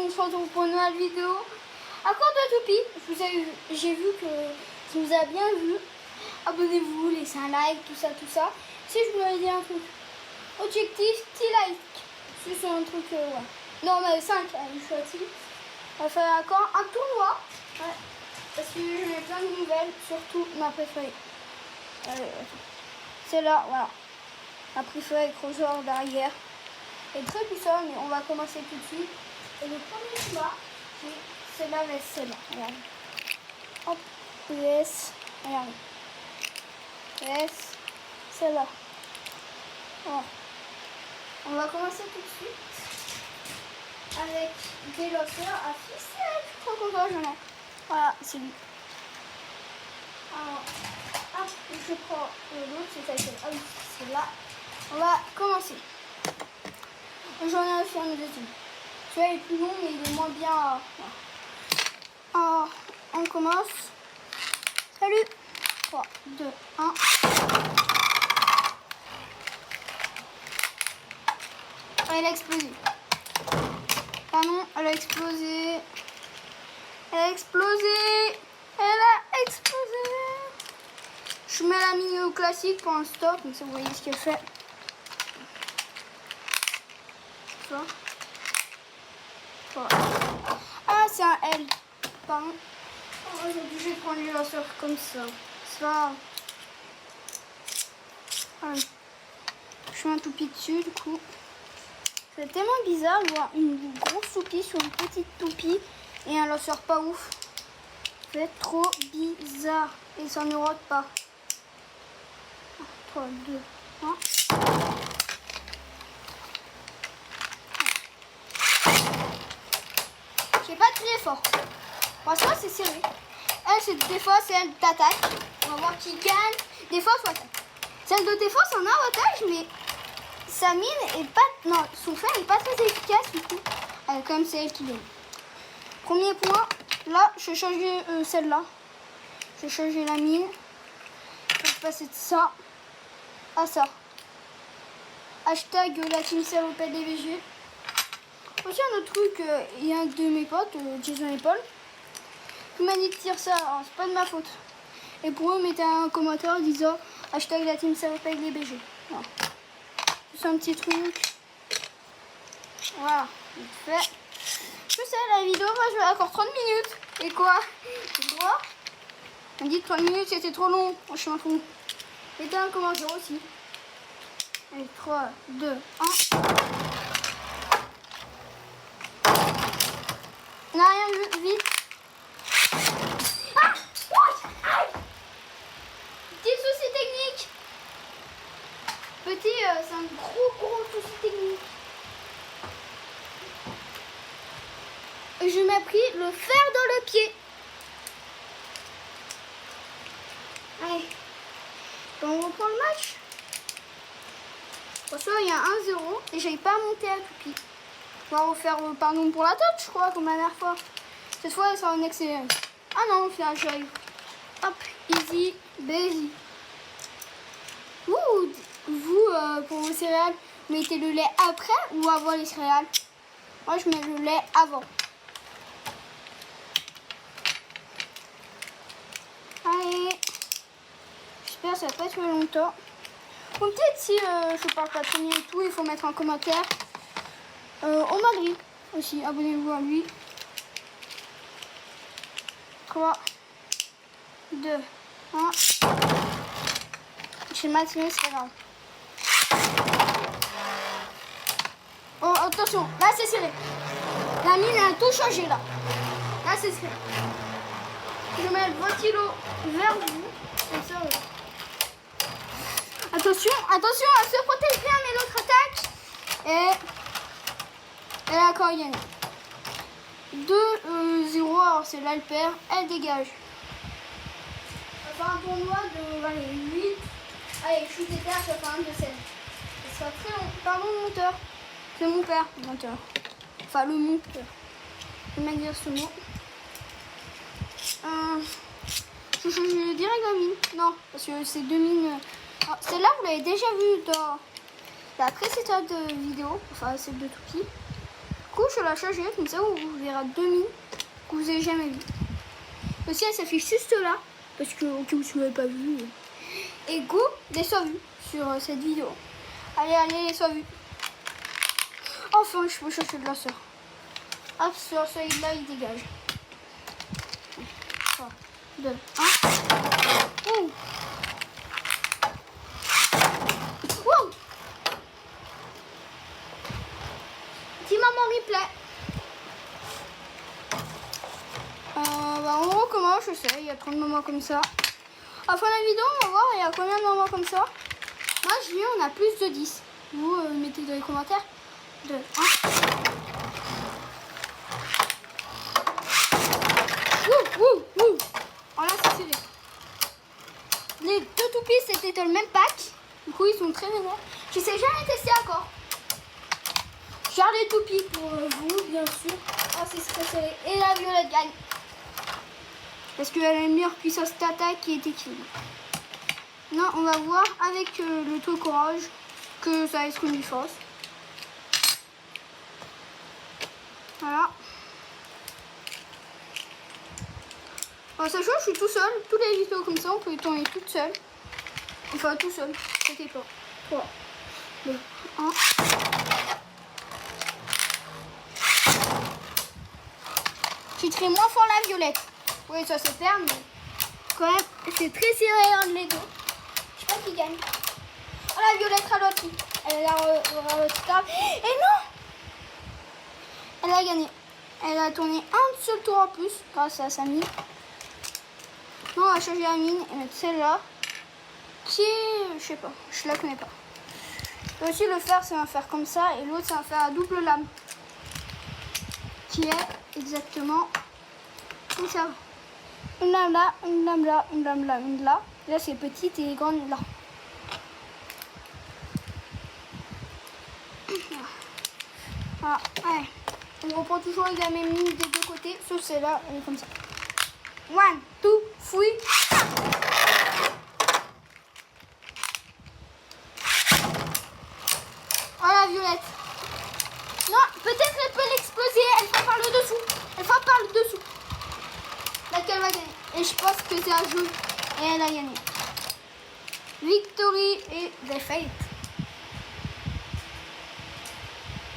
façon, on se retrouve pour une nouvelle vidéo. À quoi de Toupie, j'ai vu que vous a bien vu. Abonnez-vous, laissez un like, tout ça. Si je voulais dire un truc. Objectif, 10 likes. C'est un truc, ouais. Non, mais 5, je suis à 6. On va faire encore un tournoi. Ouais. Parce que j'ai plein de nouvelles, surtout ma préférée. C'est là, voilà. Ma préférée avec Roger derrière. Et très puissant, mais on va commencer tout de suite. Et le premier combat, c'est celle-là avec celle-là. Regarde. Hop, US. Regarde. US. Celle-là. Voilà. On va commencer tout de suite avec des lanceurs à ficelle. Je crois qu'on va j'en ai. Voilà, c'est lui. Alors, hop, je prends l'autre, c'est celle-là. Ah oui, c'est là. On va commencer. J'en ai aussi un deuxième. Celui-là est plus long, mais il est moins bien. Alors, on commence. Salut. 3, 2, 1. Elle a explosé. Ah non, elle a explosé. Elle a explosé. Elle a explosé. Je mets la mine au classique pour un stop, comme ça vous voyez ce qu'elle fait. Voilà. Ah, c'est un L. Pardon. Oh, j'ai obligé de prendre les lanceurs comme ça. Ça. Allez. Je mets un toupie dessus, du coup. C'est tellement bizarre de voir une grosse toupie sur une petite toupie et un lanceur pas ouf. C'est trop bizarre. Et ça ne rote pas. 3, 2, 1. J'ai pas tiré fort. Franchement, c'est serré. Elle, des fois, c'est elle d'attaque. On va voir qui gagne. Des fois, soit attaque. Celle de défense en a avantage, mais sa mine est pas. Non, son fer est pas très efficace du coup. Comme c'est elle qui gagne. Premier point. Là, je vais changer celle-là. Je vais changer la mine. Je vais passer de ça à ça. Hashtag la team CROPDVG. Aussi un autre truc, il y a un de mes potes, Jason et Paul, qui m'a dit de tirer ça, alors c'est pas de ma faute. Et pour eux, mettez un commentaire disant hashtag la team CROPDVG. Voilà. C'est un petit truc. Voilà, vite fait. Je sais, la vidéo va jouer encore 30 minutes. Et quoi? J'ai le droit? On dit que 30 minutes c'était trop long. Je m'en fous. Mettez un commentaire aussi. Allez, 3, 2, 1. On n'a rien vu, vite. Ah! Petit souci technique. Petit, c'est un gros souci technique. Je m'ai pris le fer dans le pied. Allez. On reprend le match. Pour ça, il y a 1-0 et j'avais pas monté à Toupie. On va refaire pardon pour la tête, je crois, comme la dernière fois. Cette fois, elle sera en excellent. Ah non, au final, j'arrive. Hop, easy, busy. Vous, pour vos céréales, mettez le lait après ou avant les céréales? Moi, je mets le lait avant. Allez. J'espère que ça va pas durer longtemps. Ou peut-être si je parle pas très bien et tout, il faut mettre un commentaire. Au Madrid aussi, abonnez-vous à lui. 3, 2, 1. J'ai mal tiré, c'est pas grave. Oh, attention, là c'est serré. La mine a tout changé là. Là c'est serré. Je vais mettre 20 kilos vers vous. Comme ça, attention, elle se protège bien, mais l'autre attaque. Et elle a encore gagné. 2-0, alors c'est là le perd, elle dégage. On va faire un tournoi de 8. Allez, shoot et terre, ça fait un de 7. Ça sera très long. Pardon, le monteur. C'est mon père, le monteur. Enfin, le monteur. Je vais dire ce mot. Je change direct la mine. Non, parce que c'est 2 mines. Celle-là, vous l'avez déjà vue dans la précédente vidéo. Enfin, celle de Toupie. coup, je la charger comme ça, vous verrez 2 mines que vous n'avez jamais vues. Aussi, elle s'affiche juste là, parce que au cas où vous ne l'avez pas vu. Et go, les soit vus sur cette vidéo. Allez, les soit vus. Enfin, je peux chercher de la sœur. Hop, sur celui-là, il dégage. 3, 2, 1. Ouh. Wow. Petit maman replay. On recommence, je sais, il y a 30 moments comme ça. À la fin de la vidéo, on va voir, il y a combien de moments comme ça. Moi, je dis, on a plus de 10. Vous mettez dans les commentaires. 2, 1. Oh là, c'est serré. Les 2 toupies, c'était dans le même pack. Du coup, ils sont très vénères. Je sais jamais tester encore. J'ai les toupies pour vous, bien sûr. Ah, c'est très serré. Et la violette gagne. Parce qu'elle a une meilleure puissance d'attaque qui est équilibrée. Non, on va voir avec le truc orange que ça va être une différence. Voilà. Alors, sachant que je suis tout seul, tous les vidéos comme ça, on peut les tourner toute seule. Enfin, tout seul, c'était pas. 3, 2, 1. J'ai tiré moins fort la violette. Oui, ça se perd, mais quand même, c'est très serré entre les deux. Je sais pas qui gagne. Oh, la violette ralentit. Elle a ralenti. Et non! Elle a gagné. Elle a tourné un seul tour en plus grâce à sa mine. Non, on va changer la mine et mettre celle-là. Qui est... Je sais pas, je la connais pas. Et aussi le fer, c'est un fer comme ça. Et l'autre, c'est un fer à double lame. Qui est exactement comme ça. Une lame là, une lame là, une lame là, une là. Là, c'est petite et grande là. Voilà, allez. On reprend toujours avec la même ligne des deux côtés, sauf celle-là, elle est comme ça. 1, 2, 3. Oh la violette. Non, peut-être elle peut l'exploser, elle frappe par le dessous. Elle frappe par le dessous. Laquelle va gagner. Et je pense que c'est un jeu. Et elle a gagné. Victory et défaite.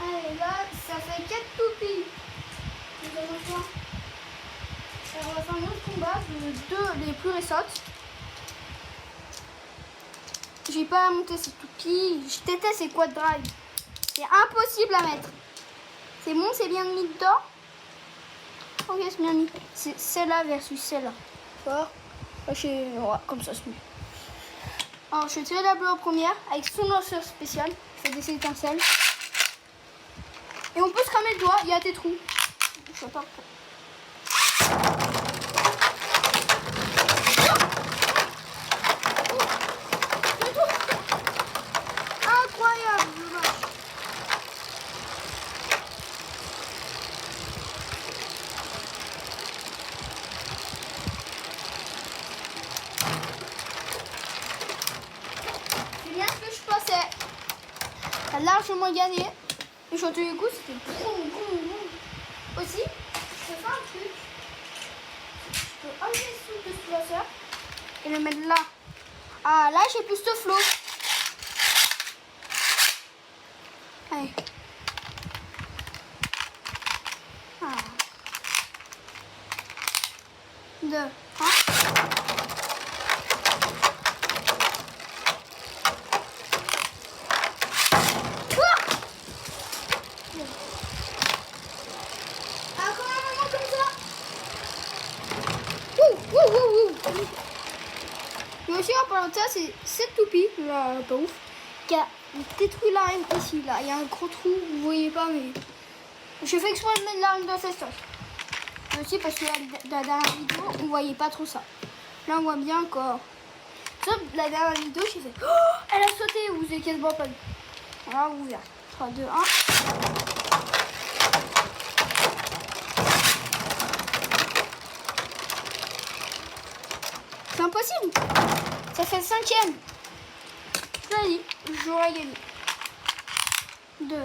Allez, là, ça fait 4 toupies. Alors, on va faire un autre combat de 2 les plus récentes. J'ai pas à monter ces toupies. Je déteste ces quad drive. C'est impossible à mettre. C'est bon, c'est bien mis dedans. Ok, c'est bien mis. C'est celle-là versus celle-là. D'accord. Ouais, comme ça, c'est mieux. Alors, je vais tirer la bleue en première avec son lanceur spécial. Je fais des étincelles. Et on peut se cramer le doigt, il y a des trous. Je sais pas. Incroyable, dommage. C'est bien ce que je pensais. T'as largement gagné. Et sur tous les coups, c'était boum, boum, boum. Aussi, je peux faire un truc. Je peux enlever le soude de ce lanceur et le mettre là. Ah, là, j'ai plus de flow. Allez. Ah. 2, 1. Mais aussi en parlant de ça, c'est cette toupie, là, pas ouf, qui a détruit l'arène ici, là. Il y a un gros trou, vous voyez pas, mais je fais exprès de mettre l'arène dans cette sauce. Mais aussi parce que dans la dernière vidéo, on voyait pas trop ça. Là, on voit bien encore. Sauf la dernière vidéo, j'ai fait oh, elle a sauté, vous avez quasiment pas vu. Voilà, vous verrez. 3, 2, 1. C'est impossible. Ça fait le 5e. Je l'ai dit, j'aurais gagné. 2, 1.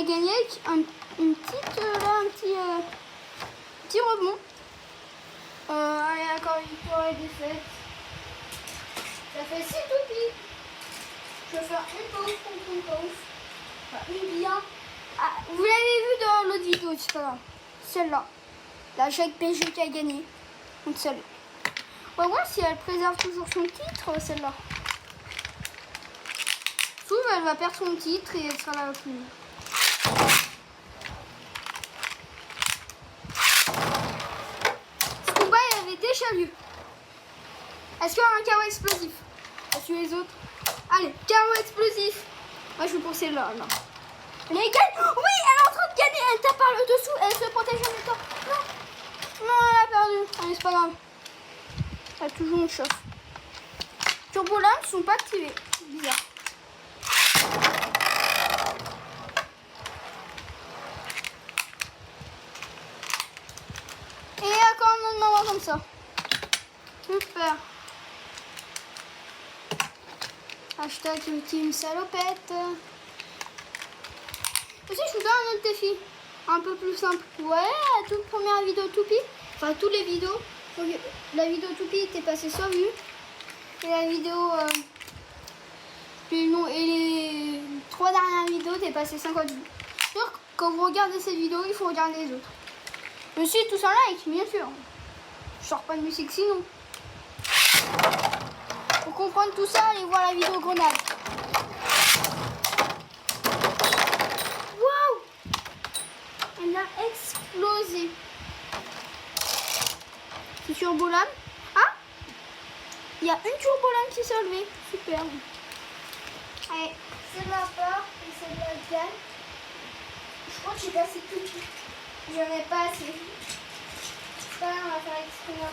a gagné avec une petite, un petit rebond. Allez, encore victoire et défaite. Ça fait 6 toupies. Je vais faire une pause contre une pause. Enfin, une bien. Ah, vous l'avez vu dans l'autre vidéo, c'est pas grave. Celle-là. La Jacques PG qui a gagné. Donc celle-là. On va voir si elle préserve toujours son titre, celle-là. Sauf elle va perdre son titre et elle sera là plus. Ce combat il avait déjà lieu. Est-ce qu'il y aura un carreau explosif? Est-ce que les autres? Allez, carreau explosif. Moi je vais pour celle-là. Là. Elle gagne. Oui, elle est en train de gagner. Elle tape par le dessous. Elle se protège en même temps. Non, non, elle a perdu. Allez, c'est pas grave. Elle a toujours une chauffe. Turbolames ne sont pas activés. Bizarre. Et encore un autre moment comme ça. Super. Hashtag team salopette. Aussi, je vous donne un autre défi. Un peu plus simple. Ouais, la toute première vidéo Toupie. Enfin, toutes les vidéos. La vidéo Toupie était passée 100 vues. Et la vidéo... et les 3 dernières vidéos étaient passées 50 vues. Donc, quand vous regardez cette vidéo, il faut regarder les autres. Je suis tous en like, bien sûr. Je sors pas de musique sinon. Pour comprendre tout ça, allez voir la vidéo grenade. Waouh! Elle a explosé. C'est turbolame. Ah! Il y a une turbolame qui s'est levée. Super. Allez, c'est de la peur et c'est de la gagne. Je crois que j'ai passé tout. J'en ai pas assez. Ça, on va faire exprès.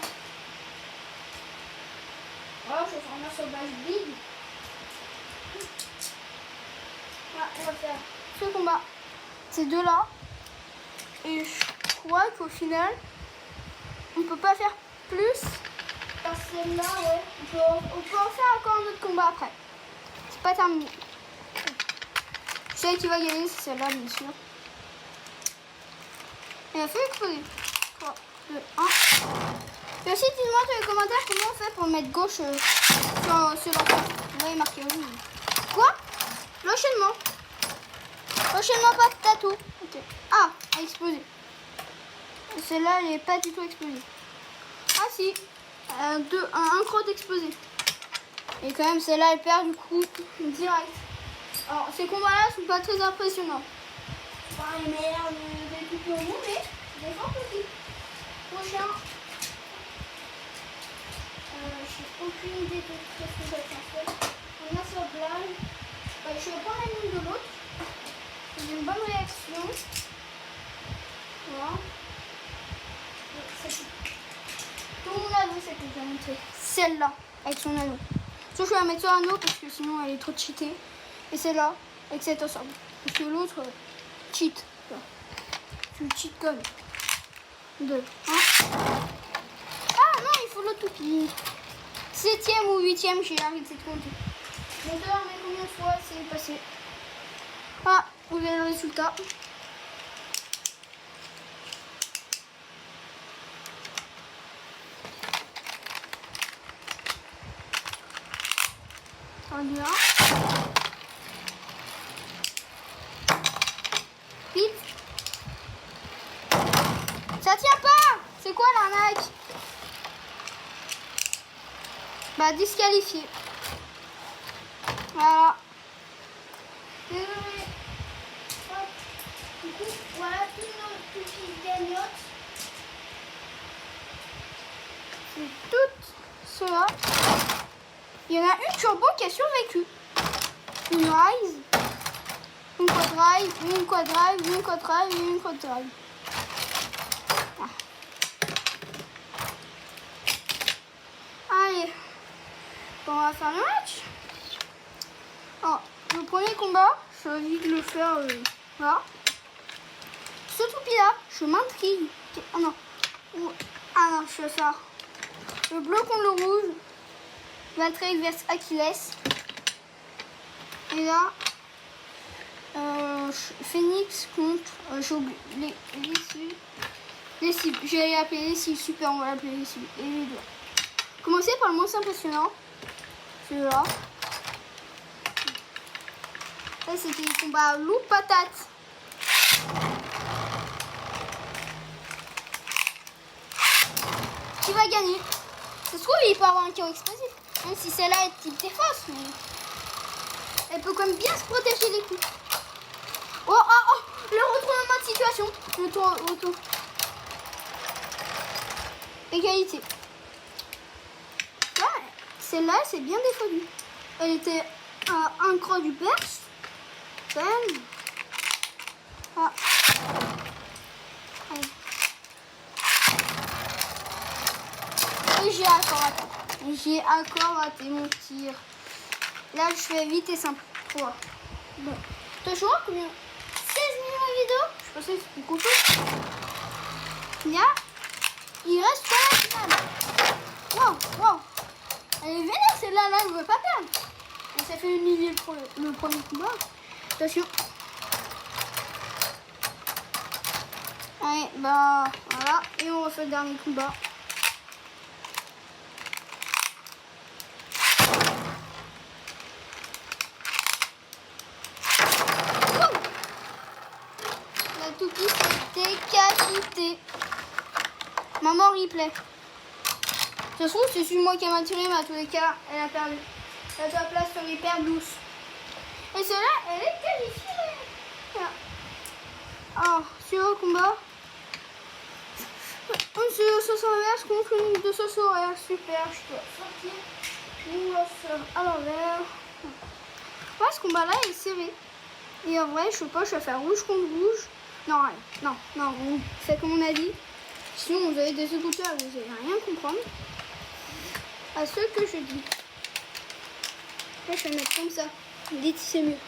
Oh, je vais faire un sauvage big. Voilà, on va faire ce combat. Ces deux-là. Et je crois qu'au final, on peut pas faire plus. Parce que là, ouais, on peut en faire encore un autre combat après. C'est pas terminé. Je sais qui va gagner, c'est celle-là, bien sûr. Et elle fait exploser. 3, 2, 1. Et aussi, dis-moi dans les commentaires comment on fait pour mettre gauche sur ce lanceur. Vous voyez marqué rouge. Quoi? L'enchaînement. L'enchaînement pas de tatou. Ok. Ah, elle a explosé. Celle-là, elle n'est pas du tout explosée. Ah si. Un crotte explosé. Et quand même, celle-là, elle perd du coup direct. Alors, ces combats-là sont pas très impressionnants. Pas les meilleurs des tout au monde, mais des forts aussi. Prochain. J'ai aucune idée de ce que je vais faire. On a ce blague. Je vais prendre la ligne de l'autre. J'ai une bonne réaction. Voilà. Tout le monde a vu cette que je vais montrer. Celle-là, avec son anneau. Sauf que je vais la mettre sur l'anneau parce que sinon elle est trop cheatée. Et celle-là, avec cet ensemble. Parce que l'autre, cheat. Tu cheat comme. 2, 1. Ah non, il faut l'autre toupie. 7e ou 8e, j'ai arrêté de compter. Moteur, mais combien de fois c'est passé? Ah, vous avez le résultat. On y va. Vite. Ça tient pas. C'est quoi l'arnaque? Bah disqualifié. Voilà. Désolé. Du coup, voilà tous nos petites gagnottes. C'est toutes cela. Il y en a une turbo qui a survécu. Une rise, une quadrive, une quadrive, une quadrive et une quadrive. Ah. Allez, bon, on va faire le match. Alors, le premier combat, je vais vite le faire là. Ce toupie-là, je m'intrigue. Ah non. Ah non, je vais faire le bleu contre le rouge. Valtteri versus Achilles. Et là, Phoenix contre les cibles. Je vais les appeler les cibles. Super, on va l'appeler les cibles. Et les deux. Commencer par le moins impressionnant. Celui-là. Ça, c'était le combat loup patate. Qui va gagner? Ça se trouve, il peut avoir un tir explosif. Même si celle-là est type défense, mais elle peut quand même bien se protéger des coups. Oh, oh, oh, le retournement de situation. Le retour. Égalité. Ouais, celle-là, c'est bien défendu. Elle était à un cran du perche. Ah. Allez. Et j'ai encore raté mon tir. Là, je fais vite et simple. Voilà. Bon. T'as joué combien? 16 millions de vidéos. Je pensais que c'était beaucoup plus. Là, il reste pas la finale. Wow. Elle est vénère celle-là, là, je ne veux pas perdre. Et ça fait humilier le premier combat. Attention. Allez, bah voilà. Et on refait le dernier combat. La toupie s'est décapitée. Maman replay. Ça se trouve, c'est celui moi qui m'a tiré, mais à tous les cas, elle a perdu. Elle a sa place sur les paires douces. Et celle-là, elle est qualifiée. Voilà. Alors, sur le combat, une sauce inverse contre une de sauce horaire. Super, je dois sortir. Une sauce à l'envers. Ouais, ce combat-là est serré. Et en vrai, je sais pas, je vais faire rouge contre rouge. Non, on fait comme on a dit. Sinon, vous avez des écouteurs, vous n'allez rien comprendre à ce que je dis. Là, je vais mettre comme ça. Dites si c'est mieux.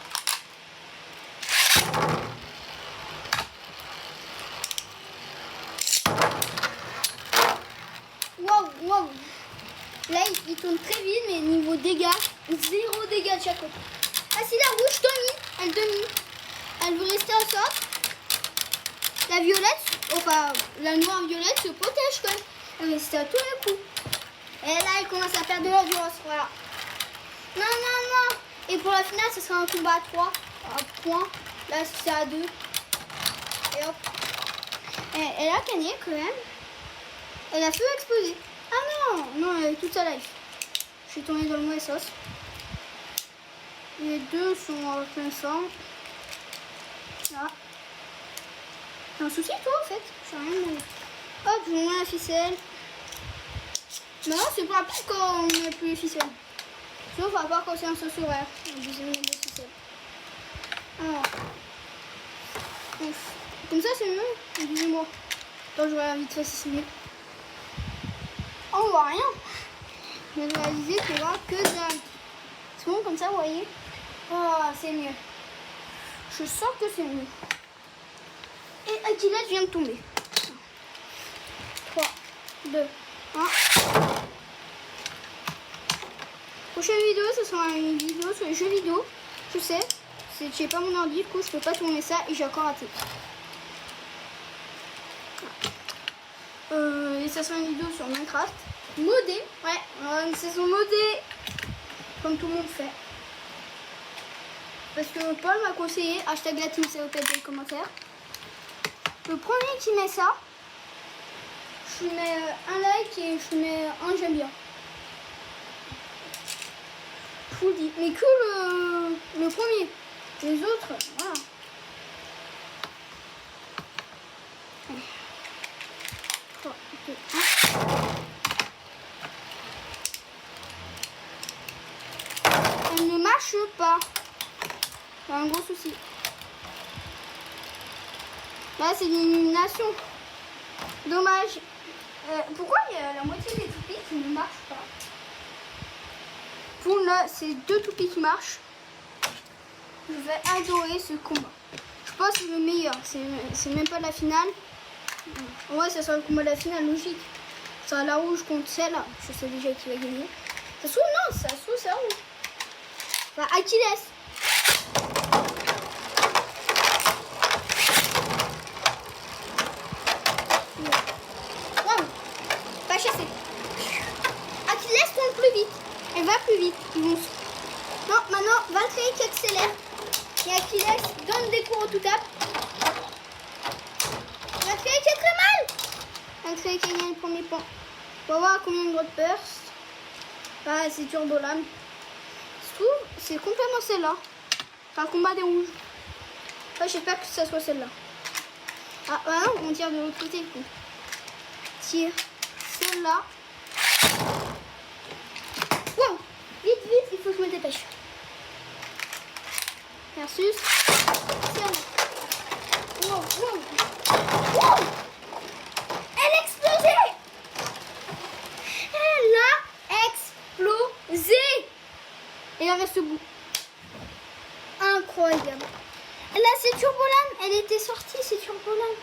Wow. Là, il tourne très vite, mais niveau dégâts, 0 dégâts de chaque côté. Ah, si la rouge domine, elle veut rester en sorte. La violette, enfin, la noire violette se protège quand même. Elle va rester à tous les coups. Et là, elle commence à faire de l'endurance, voilà. Non. Et pour la finale, ce sera un combat à 3 points. Là, c'est à 2. Et hop. Et elle a gagné quand même. Elle a fait exploser. Ah non, elle est toute sa life. Je suis tombée dans le mauvais sauce. Les deux sont en plein sang. Là. T'as un souci toi en fait? Je sais rien demandé. Hop, je mets la ficelle. Mais non, c'est pas plus quand on met plus les ficelles. Sauf à part quand c'est un sauce horaire. On dit des ficelles. Alors. Comme ça c'est mieux. Dis-moi. Attends, je vais vite fait si c'est mieux. Oh, on voit rien. Je vais réaliser qu'on voit que dalle. C'est bon comme ça, vous voyez? Oh, c'est mieux. Je sens que c'est mieux. Et Achilles vient de tomber. 3, 2, 1. Prochaine vidéo, ce sera une vidéo sur les jeux vidéo. Je sais, j'ai pas mon ordi, du coup je peux pas tourner ça et j'ai encore raté. Et ça sera une vidéo sur Minecraft. Modé, ouais, une saison modée. Comme tout le monde fait. Parce que Paul m'a conseillé, hashtag la team COP dans les commentaires. Le premier qui met ça, je lui mets un like et je lui mets un j'aime bien. Je vous le dis. Mais que le premier. Les autres, voilà. Allez. 3, 2, 1. Elle ne marche pas. C'est un gros souci. Là, c'est l'élimination. Dommage. Pourquoi il y a la moitié des toupies qui ne marchent pas? Pour là, c'est 2 toupies qui marchent. Je vais adorer ce combat. Je pense que c'est le meilleur. C'est même pas la finale. Ouais, ça sera le combat de la finale, logique. Ça sera la rouge contre celle-là. Je sais déjà qui va gagner. Ça se trouve, non, ça se trouve, c'est rouge. Enfin, Achilles. chasser. Achilles tourne plus vite. Elle va plus vite. Ils vont... Non, maintenant, Valkyrie qui accélère. Et Achilles donne des coups au tout cap. Valkyrie qui a très mal. Valkyrie qui gagne le premier point. On va voir combien de grosses bursts. Ah, c'est Turbo Lame. Je trouve c'est complètement celle-là. Enfin, combat des rouges. Enfin, j'espère que ça soit celle-là. Ah, non, on tire de l'autre côté. Du coup. Tire celle-là. Wow! Vite, vite, il faut que je me dépêche. Versus celle-là. Wow, wow. Wow! Elle a explosé! Elle a explosé! Et elle reste debout. Incroyable. Là, c'est Turbolame. Elle était sortie, c'est Turbolame.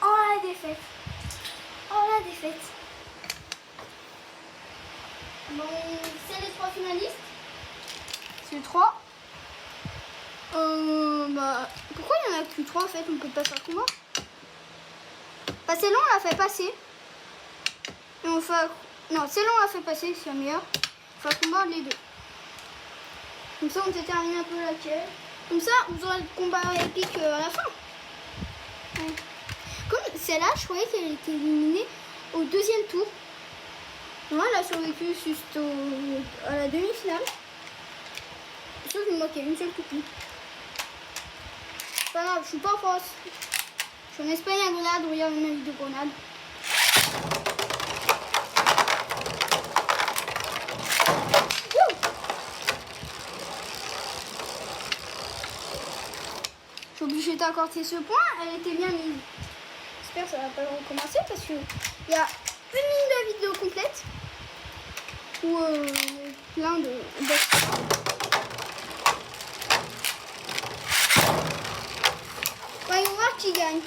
Oh, la défaite. Oh, la défaite. Bon, c'est les 3 finalistes. C'est 3. Pourquoi il n'y en a que 3 en fait? On peut pas faire combat. Celle-là, on l'a fait passer. Et on fait... Non, celle-là, on l'a fait passer, c'est la meilleure. On fait combat les deux. Comme ça, on peut terminer un peu laquelle. Comme ça, vous aurez le combat épique à la fin. Ouais. Comme celle-là, je croyais qu'elle était éliminée au 2e tour. Moi, elle a survécu juste à la demi-finale. Sauf qu'il me manquait une seule copie. Pas grave, je suis pas en France. Je suis en Espagne à Grenade, regardez ma vidéo Grenade. Je suis obligée d'accorder ce point, elle était bien mise. J'espère que ça va pas recommencer parce qu'il y a une ligne de vidéo complète ou plein de voyons voir qui gagne.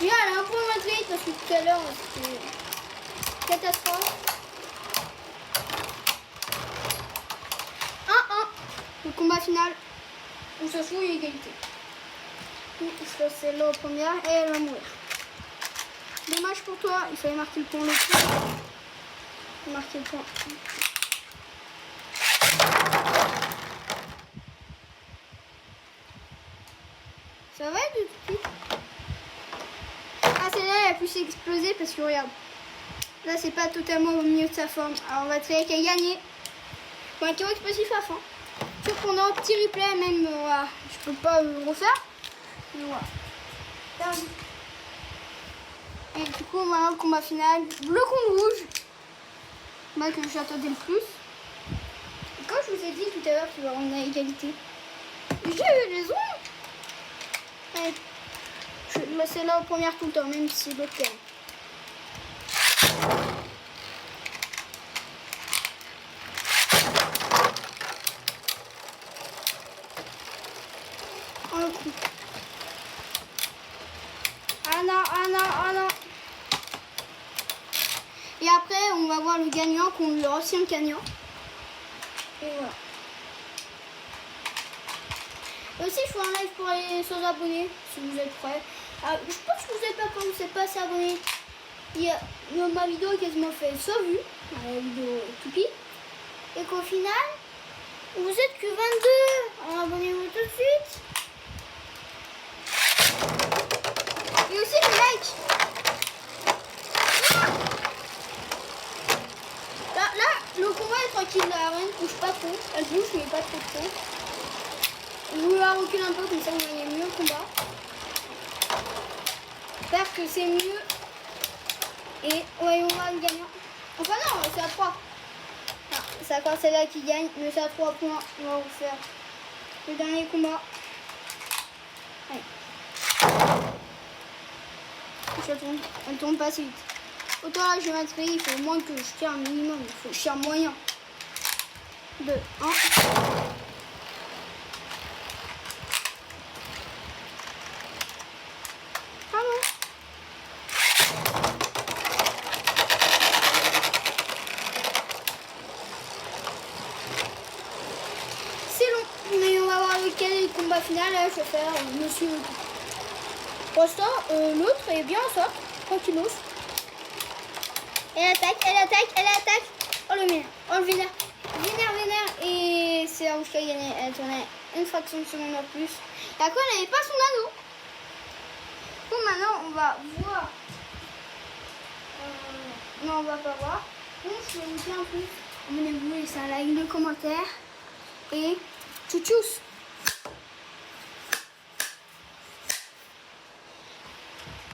Bien, elle a un point moins de vite parce que tout à l'heure c'était catastrophe. 1-1. Le combat final. On se fout, il y a égalité. Je fais celle-là en première et elle va mourir. Dommage pour toi, il fallait marquer le point le plus. Marquer le point. Ça va être tout de suite. Ah, celle-là, elle a pu s'exploser parce que regarde. Là, c'est pas totalement au milieu de sa forme. Alors, on va trouver qu'elle a gagné. Bon, un tir explosif à fond. Sauf qu'on a un petit replay, même. Voilà. Je peux pas le refaire. Mais voilà. Et du coup, maintenant, le combat final. Bleu contre rouge. Moi, que j'attendais le plus. Et quand je vous ai dit tout à l'heure qu'il va y avoir une égalité, j'ai eu raison. Ouais. Je vais laisser là au premier tout le temps, même si l'autre gagne. Un coup. Ah non, ah non, ah non. Et après, on va voir le gagnant contre l'ancien gagnant. Et voilà. Aussi, je fais un live pour les 100 abonnés, si vous êtes prêts. Je pense que vous n'êtes pas quand vous n'êtes pas assez abonné. Ma vidéo a quasiment fait 100 vues, la vidéo Toupie. Et qu'au final, vous êtes que 22. Alors abonnez-vous tout de suite. Et aussi le like. Là, le combat est tranquille, la reine ne bouge pas trop. Elle bouge, mais pas trop trop. Je vais la reculer un peu, comme ça vous voyez mieux le combat. J'espère que c'est mieux. Et voyons voir le gagnant. Enfin non, c'est à 3. Ah, c'est encore celle-là qui gagne, mais c'est à 3 points. On va refaire le dernier combat. Allez. Elle tourne pas assez vite. Autant là, je vais mettre, il faut au moins que je tire un minimum. Il faut que je tire moyen. 2, 1. Quel combat final je vais faire monsieur. Pour l'instant, l'autre est bien en sorte. tranquillos. Elle attaque. Oh le merde, oh le vénère. Et c'est Arouche qui a gagné. Elle tournait une fraction de seconde en plus. Et après, elle n'avait pas son anneau. Bon, maintenant, on va voir. Non, on va pas voir. Donc, je vais vous dire un peu. Abonnez-vous, laissez un like, un commentaire. Et tchou tchous.